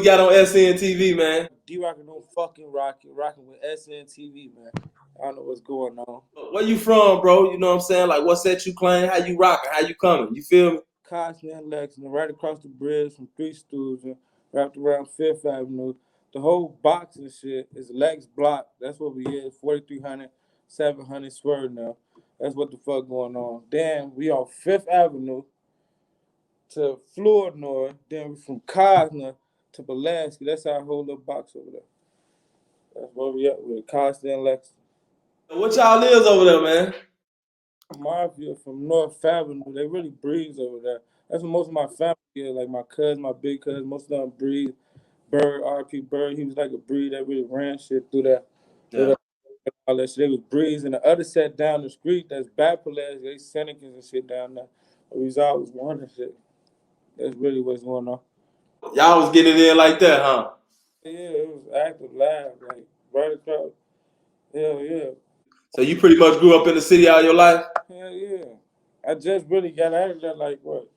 got on SNTV, man? DreadRock don't fucking rocking with SNTV, man. I don't know what's going on. Where you from, bro? You know what I'm saying? Like, what set you claim? How you rocking? How you coming? You feel me? Cosby and Lexington, right across the bridge from Three Stools and wrapped around Fifth Avenue. The whole box and shit is Lex Block. That's what we is. 4300, 700 Swerve now. That's what the fuck going on. Then we on Fifth Avenue to Flournoy. Then we from Cosner to Pulaski. That's our whole little box over there. That's where we at with Cosby and Lexington. What y'all is over there, man? Mafia from North Avenue. They really breeze over there. That's what most of my family is. Like my cousin, my big cousin, most of them breeze. Bird, R.P. Bird, he was like a breed that really ran shit through that. Yeah. All that shit. They was breeze. And the other set down the street, that's Bad Pulaski, they Senecans and shit down there. We was always wanting shit. That's really what's going on. Y'all was getting it in like that, huh? Yeah, it was active live, like right across. Hell yeah. So you pretty much grew up in the city all your life? Hell yeah. I just really got out of there like what?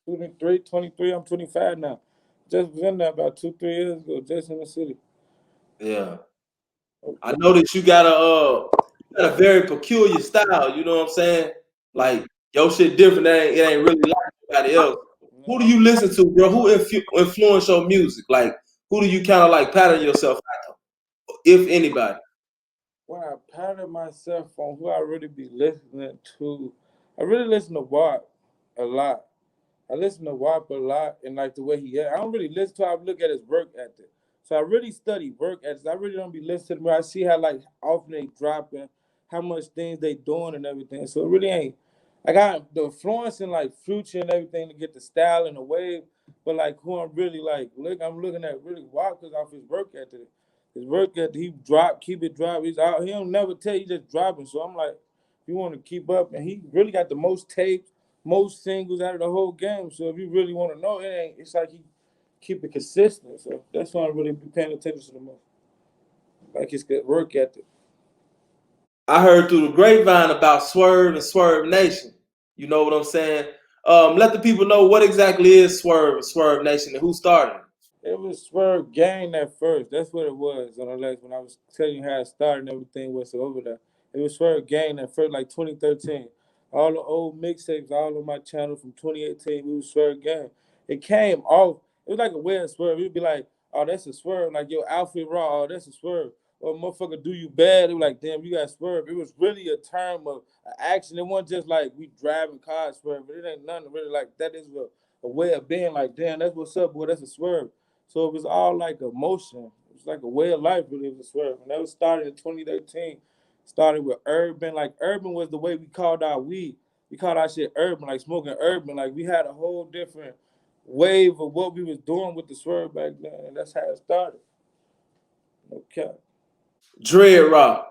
23, I'm 25 now. Just was in there about 2-3 years ago, just in the city. Yeah. I know that you got a very peculiar style, you know what I'm saying? Like your shit different, it ain't really like anybody else. Who do you listen to, bro? Who influence your music? Like, who do you kind of like pattern yourself after, if anybody? When I pattern myself on who I really be listening to, I really listen to WAP a lot. I listen to WAP a lot and like the way he is. I don't really listen to him, I look at his work ethic. So I really study work ethics. I really don't be listening to him. I see how like often they dropping, how much things they doing and everything. So it really ain't. I got the influence in like Future and everything to get the style and the wave, but like who I'm really like, I'm looking at really WAP because off his work ethic. His work ethic, he keep it drop. He's out. He don't never tell you just dropping. So I'm like, if you want to keep up, and he really got the most tapes, most singles out of the whole game. So if you really want to know, it's like he keep it consistent. So that's why I really be paying attention to the most. Like his good work ethic. I heard through the grapevine about Swerve and Swerve Nation. You know what I'm saying? Let the people know what exactly is Swerve and Swerve Nation and who started it. It was Swerve Gang at first. That's what it was. When I was telling you how it started and everything was over there. It was Swerve Gang at first, like 2013. All the old mixtapes, all on my channel from 2018, we was Swerve Gang. It came off. It was like a way of Swerve. It'd be like, oh, that's a Swerve. Like your outfit raw, oh, that's a Swerve. Or motherfucker do you bad. It was like, damn, you got Swerve. It was really a term of action. It wasn't just like we driving cars Swerve, but it ain't nothing really like that. Is a way of being like, damn, that's what's up, boy. That's a Swerve. So it was all like emotion. It was like a way of life, really, it was a Swerve. And that was started in 2013. Started with urban. Like urban was the way we called our weed. We called our shit urban, like smoking urban. Like we had a whole different wave of what we was doing with the Swerve back then. And that's how it started. Okay. DreadRock.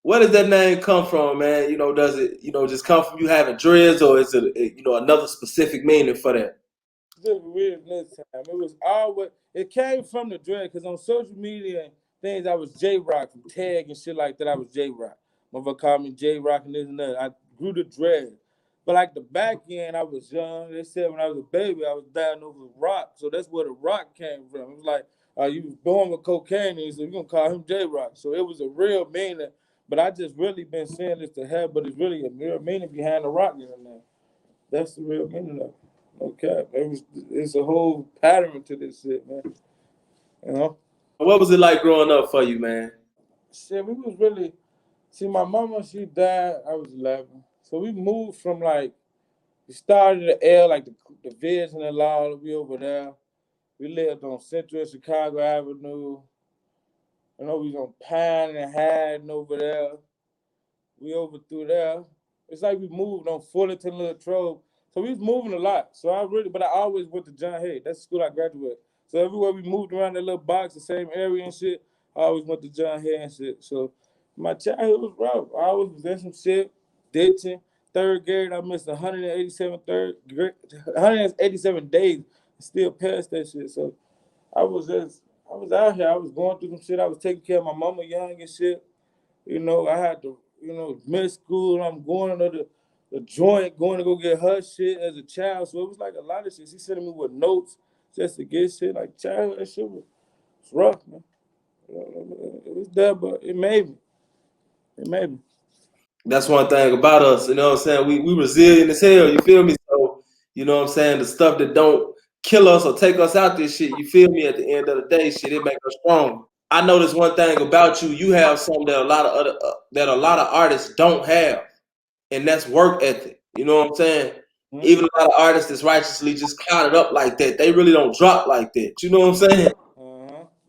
Where does that name come from, man? You know, does it, just come from you having dreads, or is it, another specific meaning for that? Just weird this time. It was always, it came from the dread, because on social media and things, I was J-Rock from Tag and shit like that. I was J-Rock. Motherfucker called me J-Rock and this and that. I grew the dread. But like the back end, I was young. They said when I was a baby, I was diagnosed with rock. So that's where the rock came from. It was like, you was born with cocaine, so you're going to call him J-Rock. So it was a real meaning. But I just really been saying this to hell, but it's really a real meaning behind the rock in there. That's the real meaning of it. Okay, it's a whole pattern to this shit, man. You know? What was it like growing up for you, man? Shit, we was really, see, my mama, she died, I was 11. So we moved from like, we started at L, like the Vision and Law, we over there. We lived on Central Chicago Avenue. I know we was on Pine and Haddon over there. We over through there. It's like we moved on Fullerton, Latrobe. So we was moving a lot. So but I always went to John Hay. That's the school I graduated. So everywhere we moved around that little box, the same area and shit, I always went to John Hay and shit. So my childhood was rough. I always was in some shit, ditching. Third grade, I missed 187 days and still passed that shit. So I was out here. I was going through some shit. I was taking care of my mama young and shit. You know, I had to, miss school. I'm going to the joint, going to go get her shit as a child. So it was like a lot of shit. She sending me with notes, just to get shit like childhood. That shit was rough, man. It was there, but it made me. It made me. That's one thing about us, you know what I'm saying? We resilient as hell, you feel me? So, you know what I'm saying? The stuff that don't kill us or take us out this shit, you feel me? At the end of the day, shit, it make us strong. I notice one thing about you, you have something that a lot of artists don't have, and that's work ethic. You know what I'm saying? Mm-hmm. Even a lot of artists that's righteously just clouded up like that, they really don't drop like that. You know what I'm saying?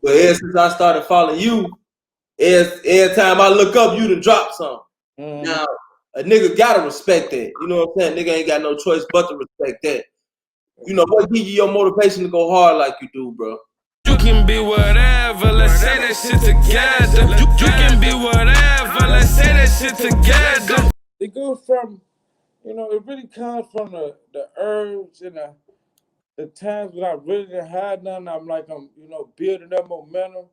But ever since I started following you, every time I look up, you to drop something. Now, a nigga gotta respect that. You know what I'm saying? Nigga ain't got no choice but to respect that. You know, what give you your motivation to go hard like you do, bro? You can be whatever, let's say that shit together. You can be whatever, let's say that shit together. It goes from, it really comes from the urge and the times when I really didn't have nothing. I'm building up momentum.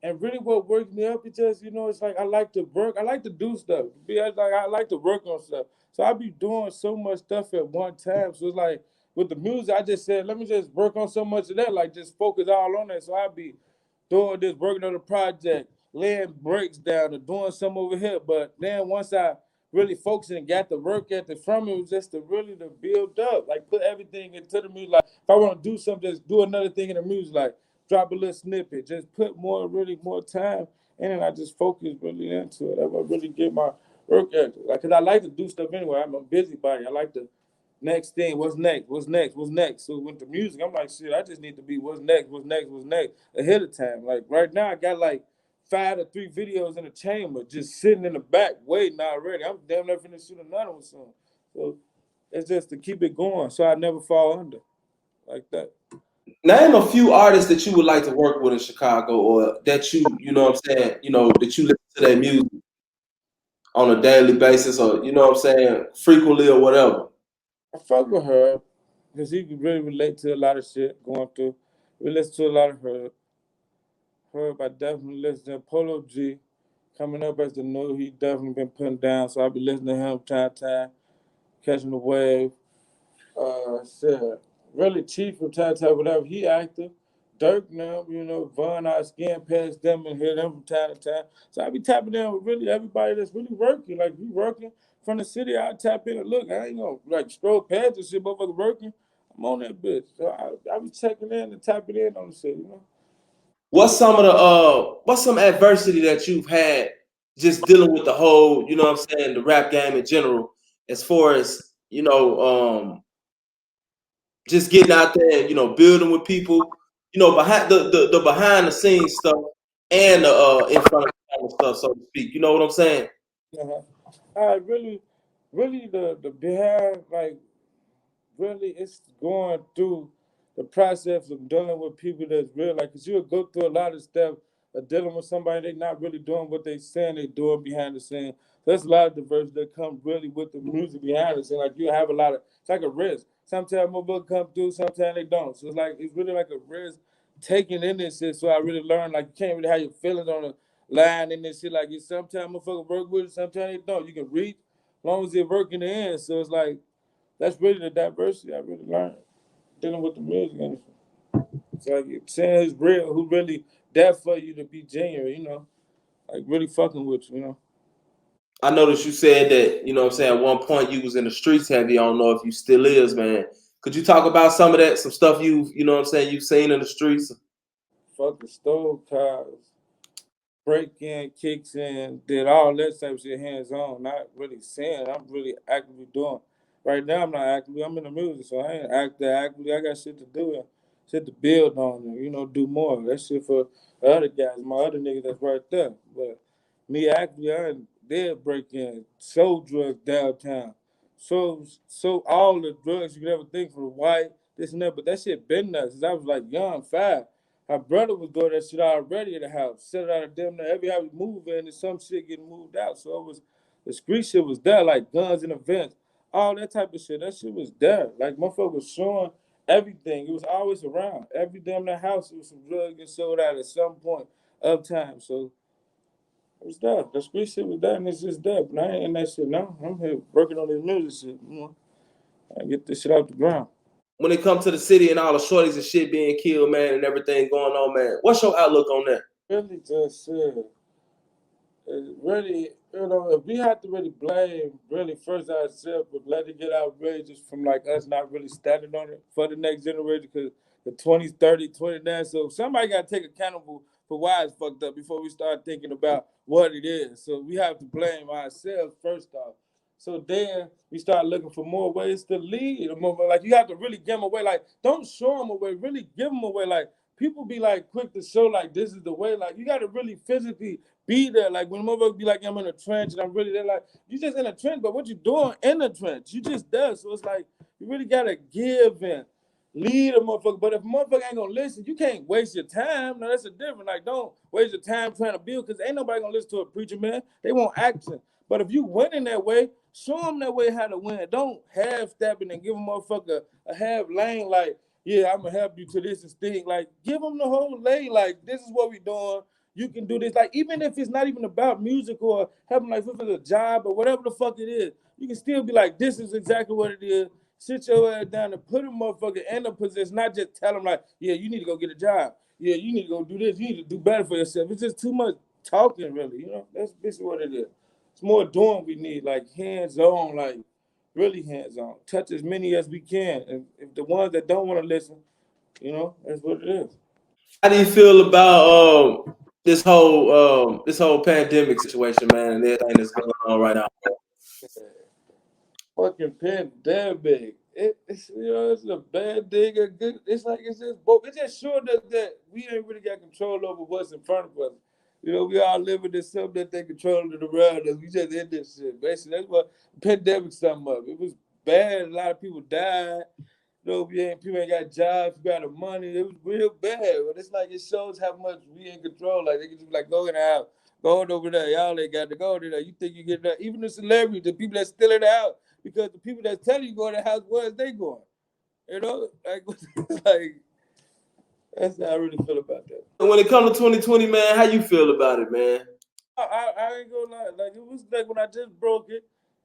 And really what works me up is just, it's like I like to work. I like to do stuff. I like to work on stuff. So I be doing so much stuff at one time. So it's like with the music, I just said, let me just work on so much of that, like just focus all on that. So I be doing this, working on the project, laying breaks down, or doing some over here. But then once I really focused and got the work ethic from it, was just to really to build up, like put everything into the music. Like if I want to do something, just do another thing in the music, like drop a little snippet, just put more time, and then I just focus really into it. I will really get my work ethic. Like, cause I like to do stuff anyway. I'm a busybody. I like the next thing. What's next? What's next? What's next? So with the music, I'm like, shit, I just need to be what's next? What's next? What's next? Ahead of time. Like right now, I got like 5 to 3 videos in the chamber, just sitting in the back waiting already. I'm damn near finna shoot another one soon. So it's just to keep it going, so I never fall under like that. Name a few artists that you would like to work with in Chicago, or that you know what I'm saying, that you listen to their music on a daily basis, or you know what I'm saying, frequently or whatever. I fuck with her because he can really relate to a lot of shit going through. We listen to a lot of her. Herb, I definitely listen to Polo G. Coming up as the new, he definitely been putting down, so I'll be listening to him time to time, catching the wave. Shit. Really Chief from time to time, whatever, he active. Dirk now, Von, I scan past them and hear them from time to time. So I be tapping in with really everybody that's really working. Like, we working from the city, I tap in and look. I ain't gonna, scroll past the shit, motherfucker working. I'm on that bitch. So I be checking in and tapping in on the shit. What's some adversity that you've had just dealing with the whole, you know what I'm saying, the rap game in general, as far as, just getting out there, building with people, behind the behind the scenes stuff and the in front of the camera stuff, so to speak. You know what I'm saying? I really the behind, like, really it's going through the process of dealing with people that's real. Like, cause you'll go through a lot of stuff of dealing with somebody they not really doing what they saying they doing behind the scene. So there's a lot of diversity that comes really with the music behind the scene. Like, you have a lot of, it's like a risk. Sometimes motherfuckers come through, sometimes they don't. So it's really like a risk taking in this shit. So I really learned, like, you can't really have your feelings on the line in this shit. Like, it's sometimes motherfuckers work with it, sometimes they don't. You can reach as long as it work in the end. So it's like, that's really the diversity I really learned dealing with the music industry. It's like saying who's real, who really there for you to be genuine, like really fucking with you. I noticed you said that, you know what I'm saying, at one point you was in the streets heavy. I don't know if you still is, man. Could you talk about some of that, some stuff you know what I'm saying, you've seen in the streets? Fucking stove cars, break in, kicks in, did all that type of shit hands on, not really saying. I'm really actively doing. Right now I'm not actively, I'm in the music, so I ain't actively. I got shit to do and shit to build on and, do more. That shit for the other guys, my other niggas that's right there. But me actively, I did break in, sold drugs downtown. So all the drugs you could ever think from white, this and that, but that shit been nuts since I was like young, 5. My brother was doing that shit already in the house. Set it out of them. Every house we move in, and some shit getting moved out. So it was, the street shit was there, like guns and events, all that type of shit. That shit was there. Like, motherfucker was showing everything. It was always around. Every damn house, it was some drugs getting sold out at some point of time. So it was there. The street shit was there, and it's just there. But I ain't in that shit now. I'm here working on this music shit. I get this shit out the ground. when it comes to the city and all the shorties and shit being killed, man, and everything going on, man? What's your outlook on that? Really just said, really, if we have to really blame really first ourselves, but let it get outrageous from like us not really standing on it for the next generation, because the 20s, 30, 29. So somebody got to take accountable for why it's fucked up before we start thinking about what it is. So we have to blame ourselves first off. So then we start looking for more ways to lead. Like you have to really give them away. Like don't show them away. Really give them away. Like people be like quick to show like this is the way. Like you got to really physically be there. Like when motherfuckers be like I'm in a trench and I'm really there. Like you just in a trench, but what you doing in the trench? You just there. So it's like you really gotta give and lead a motherfucker. But if a motherfucker ain't gonna listen, you can't waste your time. No, that's a different. Like don't waste your time trying to build, because ain't nobody gonna listen to a preacher, man. They want action. But if you win in that way, show them that way how to win. Don't half-step it and give a motherfucker a half lane like, yeah, I'm going to help you to this and thing. Like, give them the whole lane. Like, this is what we doing. You can do this. Like, even if it's not even about music or helping, like, if it's a job or whatever the fuck it is, you can still be like, this is exactly what it is. Sit your ass down and put a motherfucker in a position, not just tell them, like, yeah, you need to go get a job. Yeah, you need to go do this. You need to do better for yourself. It's just too much talking, really. That's basically what it is. It's more doing we need, like hands-on, like really hands-on. Touch as many as we can. And if the ones that don't want to listen, that's what it is. How do you feel about this whole pandemic situation, man, and everything that's going on right now? Fucking pandemic. It's it's a bad thing. A good. It's like it's just both. It just showed us that we ain't really got control over what's in front of us. We all live in this something that they controlling it around us. We just in this shit. Basically, that's what the pandemic summed up. It was bad. A lot of people died. People ain't got jobs, you got the money. It was real bad. But it's like it shows how much we in control. Like they can just be like, go in the house, go over there. Y'all ain't got to go there. You think you get that? Even the celebrities, the people that's still in the house, because the people that's telling you go to the house, where is they going? Like that's how I really feel about that. When it comes to 2020, man, how you feel about it, man? I ain't gonna lie. Like it was like when I just broke it.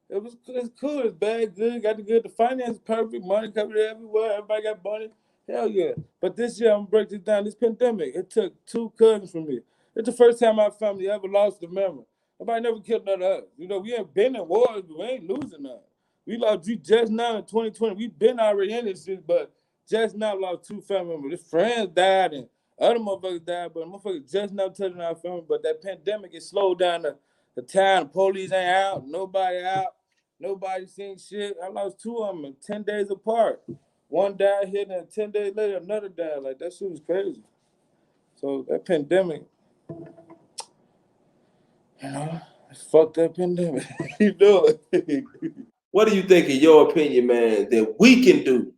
It's cool. It's bad, good. Got the good. The finance perfect. Money covered everywhere. Everybody got money. Hell yeah. But this year I'm gonna break this down. This pandemic, it took 2 cousins from me. It's the first time my family ever lost a member. Nobody never killed none of us. We ain't been in wars, but we ain't losing none. We just now in 2020. We been already in this shit, but just now lost 2 family members. His friends died and other motherfuckers died, but motherfuckers just now touching our family. But that pandemic, it slowed down the time. The police ain't out. Nobody out. Nobody seen shit. I lost 2 of them in 10 days apart. One died here, and 10 days later, another died. Like, that shit was crazy. So that pandemic, it's fucked that pandemic. What do you think, in your opinion, man, that we can do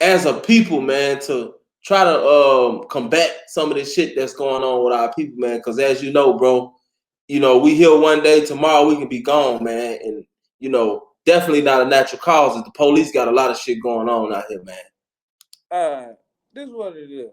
as a people, man, to try to combat some of this shit that's going on with our people, man? Because as you know, bro, we here one day, tomorrow we can be gone, man. And, definitely not a natural cause. The police got a lot of shit going on out here, man. This is what it is.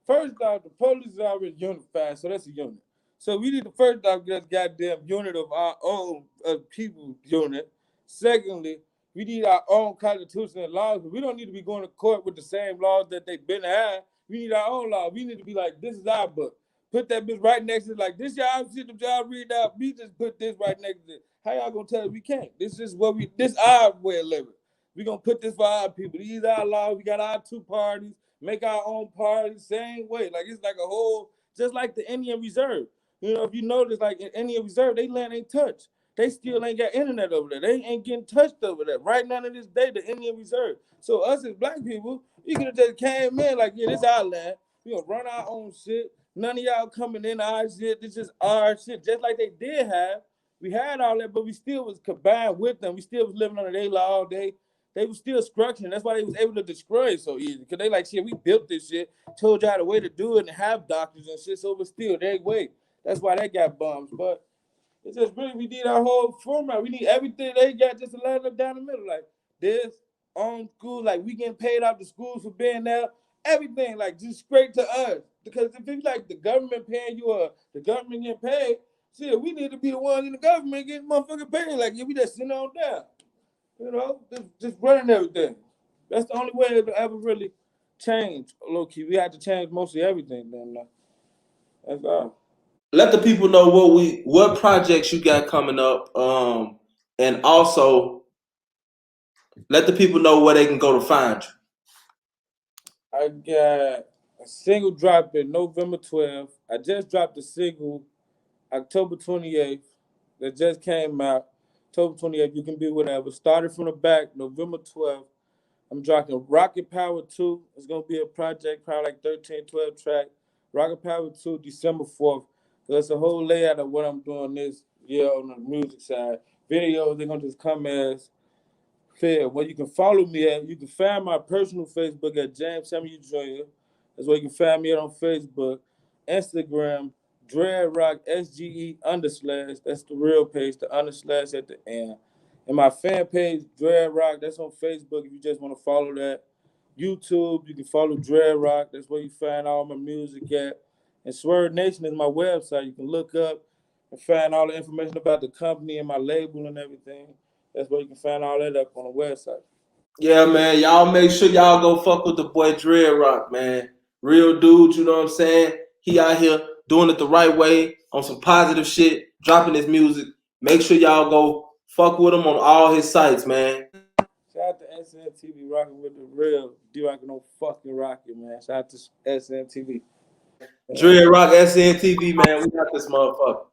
First off, the police is already unified, so that's a unit. So we need to first off get a goddamn unit of our own people unit. Secondly, we need our own constitution and laws. We don't need to be going to court with the same laws that they've been had. We need our own law. We need to be like, this is our book. Put that bitch right next to it. Like, this y'all shit that y'all read out. We just put this right next to it. How y'all gonna tell us we can't? This is our way of living. We gonna put this for our people. These are our laws. We got our 2 parties. Make our own party, same way. Like, it's like a whole, just like the Indian Reserve. If you notice, like in Indian Reserve, they land ain't touched. They still ain't got internet over there. They ain't getting touched over there. Right now to this day, the Indian Reserve. So us as black people, we could have just came in like, yeah, this our land. We gonna run our own shit. None of y'all coming in our shit. This is our shit. Just like they did have. We had all that, but we still was combined with them. We still was living under their law all day. They was still structuring. That's why they was able to destroy it so easy. Because they like, shit, we built this shit, told y'all the way to do it and have doctors and shit, so it was still their way. That's why they got bombs. But it's just really, we need our whole format. We need everything they got just to line up down the middle. Like this, on school, like we getting paid out the schools for being there. Everything, like just straight to us. Because if it's like the government paying you or the government getting paid, shit, we need to be the ones in the government getting motherfucking paid. Like, yeah, we just sitting on down. Just running everything. That's the only way it'll ever really change, low key. We had to change mostly everything then. That's all. Let the people know what projects you got coming up, and also let the people know where they can go to find you. I got a single dropping November 12th. I just dropped a single October 28th that just came out. October 28th, You Can Be Whatever. Started from the back, November 12th. I'm dropping Rocket Power 2. It's going to be a project, probably like 13, 12 track. Rocket Power 2, December 4th. So that's a whole layout of what I'm doing this year on the music side. Videos, they're going to just come as fair. Where you can follow me at, you can find my personal Facebook at James Samuel Jr. That's where you can find me at on Facebook. Instagram, DreadRock, SGE_. That's the real page, the _ at the end. And my fan page, DreadRock, that's on Facebook if you just want to follow that. YouTube, you can follow DreadRock. That's where you find all my music at. And Swerve Nation is my website. You can look up and find all the information about the company and my label and everything. That's where you can find all that up on the website. Yeah, man. Y'all make sure y'all go fuck with the boy DreadRock, man. Real dude, you know what I'm saying? He out here doing it the right way on some positive shit, dropping his music. Make sure y'all go fuck with him on all his sites, man. Shout out to SNTV rocking with the real DreadRock no fucking rocket, man. Shout out to SNTV. DreadRock, SNTV, man. We got this motherfucker.